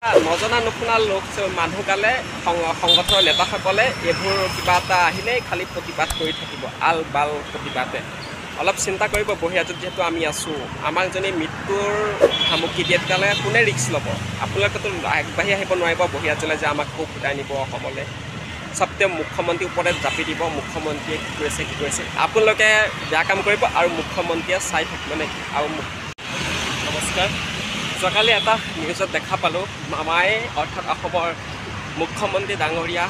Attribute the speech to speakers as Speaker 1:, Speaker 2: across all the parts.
Speaker 1: নজনা নুশুনা লোক মানুহগালে সংগঠনৰ নেতাসকলে এইবোৰ কিবা এটা আহিলেই খালি প্ৰতিবাদ কৰি থাকিব, আল বাল প্ৰতিবাদে। অলপ চিন্তা কৰিব, বহিৰাজ্যত যিহেতু আমি আছোঁ, আমাক যদি মৃত্যুৰ ভামুকি দিয়ে তেতিয়াহ'লে কোনে ৰিস্ক ল'ব? আপোনালোকেতো আগবাঢ়ি আহিব নোৱাৰিব বহিৰাজ্যলৈ যে আমাক খুব ফুটাই নিব অসমলৈ। চবতে মুখ্যমন্ত্ৰীৰ ওপৰতে জাপি দিব, মুখ্যমন্ত্ৰীয়ে কি কৰিছে। আপোনালোকে বেয়া কাম কৰিব আৰু মুখ্যমন্ত্ৰীয়ে চাই থাকিব নেকি? আৰু নমস্কাৰ। যোৱাকালি এটা নিউজত দেখা পালোঁ, মামাই অৰ্থাৎ অসমৰ মুখ্যমন্ত্ৰী ডাঙৰীয়া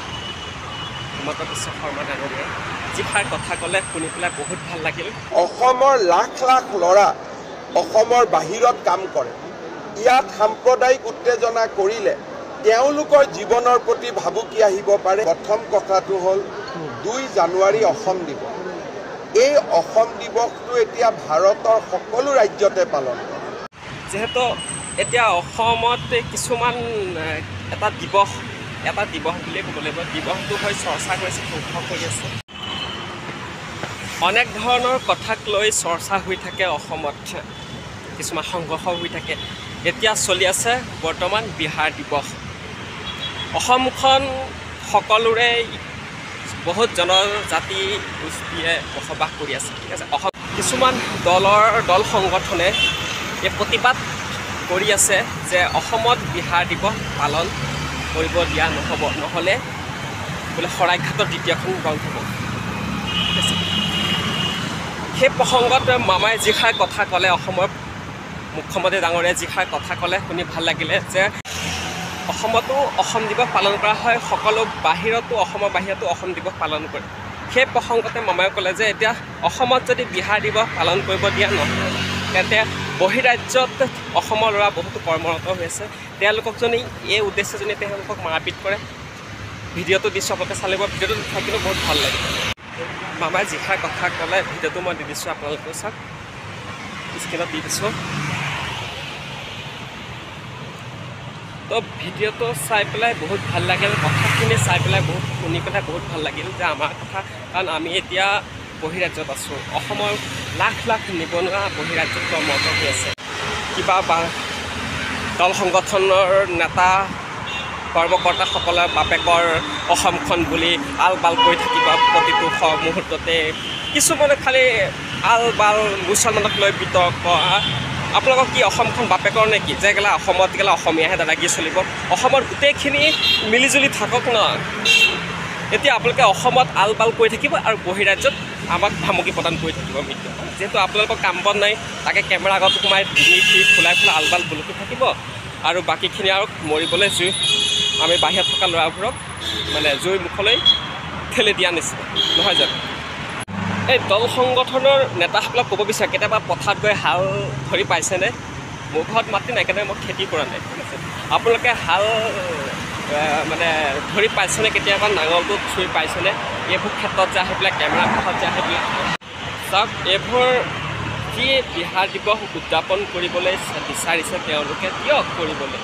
Speaker 1: হিমন্ত বিশ্ব শৰ্মা ডাঙৰীয়াই যিষাৰ কথা ক'লে শুনি পেলাই বহুত ভাল লাগিল।
Speaker 2: অসমৰ লাখ লাখ ল'ৰা অসমৰ বাহিৰত কাম কৰে, ইয়াত সাম্প্ৰদায়িক উত্তেজনা কৰিলে তেওঁলোকৰ জীৱনৰ প্ৰতি ভাবুকি আহিব পাৰে। প্ৰথম কথাটো হ'ল 2 জানুৱাৰী অসম দিৱস। এই অসম দিৱসটো এতিয়া ভাৰতৰ সকলো ৰাজ্যতে পালন কৰে।
Speaker 1: যিহেতু এতিয়া অসমত কিছুমান এটা দিৱস বুলিয়ে ক'ব লাগিব, দিৱসটো হৈ চৰ্চা কৰিছে, ধ্বংস কৰি আছে। অনেক ধৰণৰ কথাক লৈ চৰ্চা হৈ থাকে অসমত, কিছুমান সংঘৰ্ষ হৈ থাকে। এতিয়া চলি আছে বৰ্তমান বিহাৰ দিৱস। অসমখন সকলোৰে বহুত জনজাতি গোষ্ঠীয়ে বসবাস কৰি আছে, ঠিক আছে। কিছুমান দল সংগঠনে এই প্ৰতিবাদ কৰি আছে যে অসমত বিহাৰ দিৱস পালন কৰিব দিয়া নহ'ব, নহ'লে বোলে শৰাইঘাটৰ দ্বিতীয়খন বন্ধ হ'ব। সেই প্ৰসংগত মামাই যিষাৰ কথা ক'লে, অসমৰ মুখ্যমন্ত্ৰী ডাঙৰীয়াই যিষাৰ কথা ক'লে শুনি ভাল লাগিলে যে অসমতো অসম দিৱস পালন কৰা হয়, সকলো অসমৰ বাহিৰতো অসম দিৱস পালন কৰে। সেই প্ৰসংগতে মামাই ক'লে যে এতিয়া অসমত যদি বিহাৰ দিৱস পালন কৰিব দিয়া নহয়, তেন্তে বহিৰাজ্যত অসমৰ ল'ৰা বহুতো কৰ্মৰত হৈ আছে, তেওঁলোকক যদি এই উদ্দেশ্যে যদি তেওঁলোকক মাৰপিট কৰে। ভিডিঅ'টো দিছোঁ, আপোনালোকে চালিব। ভিডিঅ'টো থাকিলেও বহুত ভাল লাগে। মামাই যিষাৰ কথা ক'লে ভিডিঅ'টো মই দি দিছোঁ, আপোনালোকেও চাওক, স্ক্ৰীণত দি দিছোঁ। তো ভিডিঅ'টো চাই পেলাই বহুত ভাল লাগিল, কথাখিনি চাই পেলাই শুনি পেলাই বহুত ভাল লাগিল যে আমাৰ কথা, কাৰণ আমি এতিয়া বহিৰাজ্যত আছোঁ। অসমৰ লাখ লাখ নিবনুৱা বহিৰাজ্যত কৰ্মৰত হৈ আছে। কিবা দল সংগঠনৰ নেতা কৰ্মকৰ্তাসকলে বাপেকৰ অসমখন বুলি আল বাল কৰি থাকিব প্ৰতিটো মুহূৰ্ততে। কিছুমানে খালি আল বাল মুছলমানক লৈ বিতৰ্ক। আপোনালোকক কি অসমখন বাপেকৰ নেকি যে গেলা অসমত গেলা অসমীয়াহে দাদাগিৰি চলিব? অসমত গোটেইখিনি মিলিজুলি থাকক ন। এতিয়া আপোনালোকে অসমত আল বাল কৰি থাকিব আৰু বহিৰাজ্যত আমাক ভামুকি প্ৰদান কৰি থাকিব মৃত্যু। যিহেতু আপোনালোকৰ কাম বন নাই, তাকে কেমেৰা আগত সোমাই ডিঙি ফুলাই আল বাল বুলকি থাকিব, আৰু বাকীখিনি আৰু মৰিবলৈ আমি বাহিৰত থকা ল'ৰাবোৰক মানে জুইৰ মুখলৈ ঠেলি দিয়া নিচিনা, নহয় জানো? এই দল সংগঠনৰ নেতাসকলক ক'ব বিচাৰে, কেতিয়াবা পথাৰত গৈ হাল ধৰি পাইছেনে? মোৰ ঘৰত মাটি নাই, কেনেকৈ মই খেতি কৰা নাই, ঠিক আছে। আপোনালোকে হাল মানে ধৰি পাইছেনে? কেতিয়াবা নাঙলটো চুই পাইছেনে? এইবোৰ ক্ষেত্ৰত যে আহি পেলাই কেমেৰা কাষত যে আহি পেলাই চাওক, এইবোৰ যি বিহাৰ দিৱস উদযাপন কৰিবলৈ বিচাৰিছে তেওঁলোকে দিয়ক কৰিবলৈ।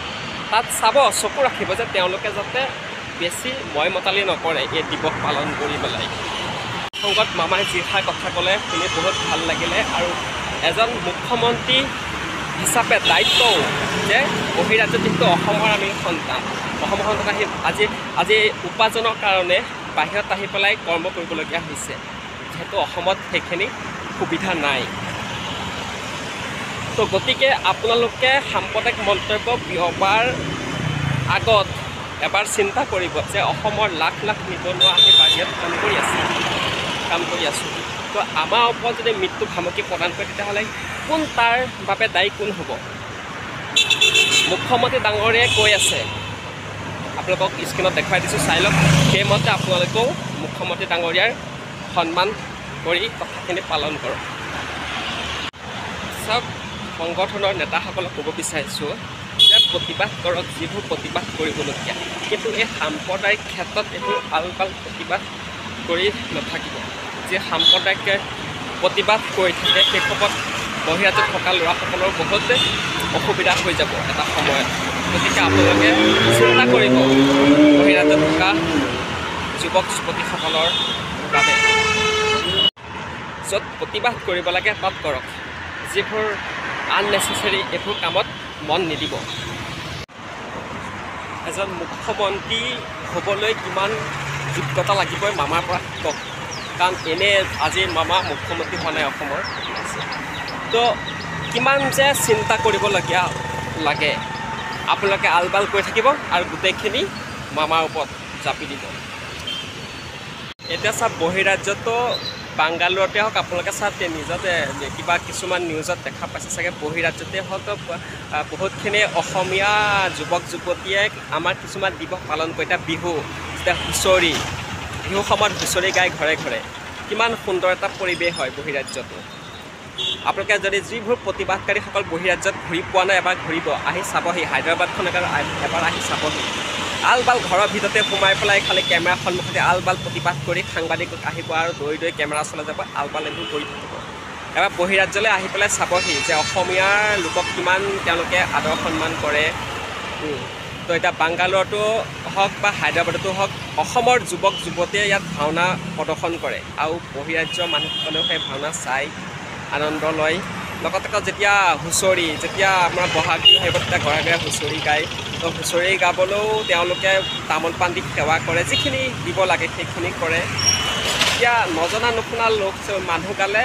Speaker 1: তাত চাব, চকু ৰাখিব যে তেওঁলোকে যাতে বেছি মতালি নকৰে এই দিৱস পালন কৰি পেলাই। সংগত মামাই যিষাৰ কথা ক'লে শুনি বহুত ভাল লাগিলে, আৰু এজন মুখ্যমন্ত্ৰী হিচাপে দায়িত্বও যে বহিৰাজ্যত যিহেতু অসমৰ আমি সন্তান, অসমৰ সন্তান আজি উপাৰ্জনৰ কাৰণে বাহিৰত আহি পেলাই কৰ্ম কৰিবলগীয়া হৈছে, যিহেতু অসমত সেইখিনি সুবিধা নাই। তো গতিকে আপোনালোকে সাম্প্ৰদায়িক মন্তব্য বিয়পাৰ আগত এবাৰ চিন্তা কৰিব যে অসমৰ লাখ লাখ নিবনুৱা আমি বাহিৰত কাম কৰি আছোঁ। তো আমাৰ ওপৰত যদি মৃত্যু ভামুকি প্ৰদান কৰে তেতিয়াহ'লে তাৰ বাবে দায়ী কোন হ'ব? মুখ্যমন্ত্ৰী ডাঙৰীয়াই কৈ আছে, আপোনালোকক স্ক্ৰীণত দেখুৱাই দিছোঁ, চাই লওক। সেইমতে আপোনালোকেও মুখ্যমন্ত্ৰী ডাঙৰীয়াৰ সন্মান কৰি কথাখিনি পালন কৰক। চাওক, সংগঠনৰ নেতাসকলক ক'ব বিচাৰিছোঁ যে প্ৰতিবাদ কৰক, যিবোৰ প্ৰতিবাদ কৰিবলগীয়া, কিন্তু এই সাম্প্ৰদায়িক ক্ষেত্ৰত এইবোৰ আল বাল প্ৰতিবাদ কৰি নাথাকিব। যি সাম্প্ৰদায়িক প্ৰতিবাদ কৰি থাকে সেই সময়ত বহিৰাজ্যত থকা ল'ৰাসকলৰ বহুত অসুবিধা হৈ যাব এটা সময়ত। গতিকে আপোনালোকে চিন্তা কৰিব বহিৰাজ্যত থকা যুৱক যুৱতীসকলৰ বাবে। য'ত প্ৰতিবাদ কৰিব লাগে তাত কৰক, যিবোৰ আননেচেচাৰী এইবোৰ কামত মন নিদিব। এজন মুখ্যমন্ত্ৰী হ'বলৈ কিমান যোগ্যতা লাগিবই মামাৰ পৰা শিকক, কাৰণ এনে আজি মামা মুখ্যমন্ত্ৰী হোৱা নাই অসমৰ। তো কিমান যে চিন্তা কৰিবলগীয়া লাগে, আপোনালোকে আলবাল কৰি থাকিব আৰু গোটেইখিনি মামাৰ ওপৰত জাপি দিব। এতিয়া চাওক বহিৰাজ্যতো বাংগালোৰতে হওক, আপোনালোকে চাওক নিজতে কিবা কিছুমান নিউজত দেখা পাইছে চাগে, বহিৰাজ্যতে হওক বহুতখিনি অসমীয়া যুৱক যুৱতীয়ে আমাৰ কিছুমান দিৱস পালন কৰে। এতিয়া বিহু, যেতিয়া হুঁচৰি, বিহু সময়ত হুঁচৰি গাই ঘৰে ঘৰে, কিমান সুন্দৰ এটা পৰিৱেশ হয় বহিৰাজ্যটো। আপোনালোকে যদি যিবোৰ প্ৰতিবাদকাৰীসকল বহিৰাজ্যত ঘূৰি পোৱা নাই এবাৰ ঘূৰিব, আহি চাবহি, হায়দৰাবাদখন এবাৰ আহি চাবহি। আলবাল ঘৰৰ ভিতৰতে সোমাই পেলাই খালি কেমেৰাৰ সন্মুখতে আলবাল প্ৰতিবাদ কৰি সাংবাদিক আহিব আৰু দৌৰি দৌৰি কেমেৰা চলাই যাব, আলবাল এইবোৰ কৰি থাকিব। এবাৰ বহিৰাজ্যলৈ আহি পেলাই চাবহি যে অসমীয়াৰ লোকক কিমান তেওঁলোকে আদৰ সন্মান কৰে। তো এতিয়া বাংগালোৰতো হওক বা হায়দৰাবাদতো হওক, অসমৰ যুৱক যুৱতীয়ে ইয়াত ভাওনা প্ৰদৰ্শন কৰে আৰু বহিৰাজ্যৰ মানুহসকলেও সেই ভাওনা চাই আনন্দ লয়। লগতে যেতিয়া হুঁচৰি, যেতিয়া আপোনাৰ বহাগ বিহু আহিব তেতিয়া ঘৰে ঘৰে হুঁচৰি গায়। তো হুঁচৰি গাবলৈও তেওঁলোকে তামোল পাণ দি সেৱা কৰে, যিখিনি দিব লাগে সেইখিনি কৰে। এতিয়া নজনা নুশুনা লোক মানুহ গালে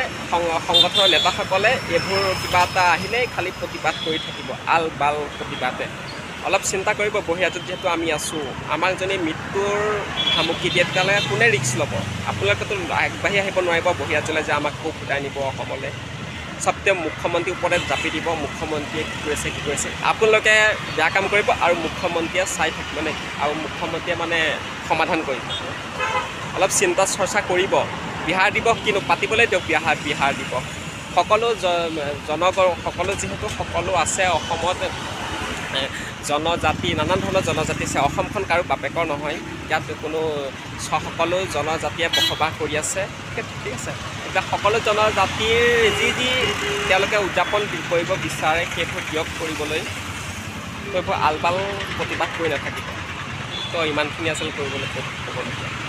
Speaker 1: সংগঠনৰ নেতাসকলে এইবোৰ কিবা এটা আহিলেই খালী প্ৰতিবাদ কৰি থাকিব, আল বাল প্ৰতিবাদে। অলপ চিন্তা কৰিব, বহিৰাজ্যত যিহেতু আমি আছোঁ, আমাক যদি মৃত্যুৰ ভামুকি দিয়ে তেতিয়াহ'লে কোনে ৰিস্ক ল'ব? আপোনালোকেতো আগবাঢ়ি আহিব নোৱাৰিব বহিৰাজ্যলৈ যে আমাক খুব ফুটাই নিব অসমলৈ। চবতে মুখ্যমন্ত্ৰীৰ ওপৰতে জাপি দিব, মুখ্যমন্ত্ৰীয়ে কি কৰিছে। আপোনালোকে বেয়া কাম কৰিব আৰু মুখ্যমন্ত্ৰীয়ে চাই থাকিব নেকি? আৰু মুখ্যমন্ত্ৰীয়ে মানে সমাধান কৰিব। অলপ চিন্তা চৰ্চা কৰিব। বিহাৰ দিৱস কিনো পাতিবলৈ দিয়ক, বিহাৰ দিৱস। সকলো সকলো যিহেতু সকলো আছে অসমত, জনজাতি, নানান ধৰণৰ জনজাতি আছে। অসমখন কাৰো বাপেকৰ নহয়, ইয়াত কোনো সকলো জনজাতিয়ে বসবাস কৰি আছে। ঠিক আছে, এতিয়া সকলো জনজাতিৰ যি তেওঁলোকে উদযাপন কৰিব বিচাৰে সেইবোৰ দিয়ক কৰিবলৈ, সেইবোৰ আলবাল প্ৰতিবাদ কৰি নাথাকিব। তো ইমানখিনি আছিল কৰিবলৈ ক'বলগীয়া।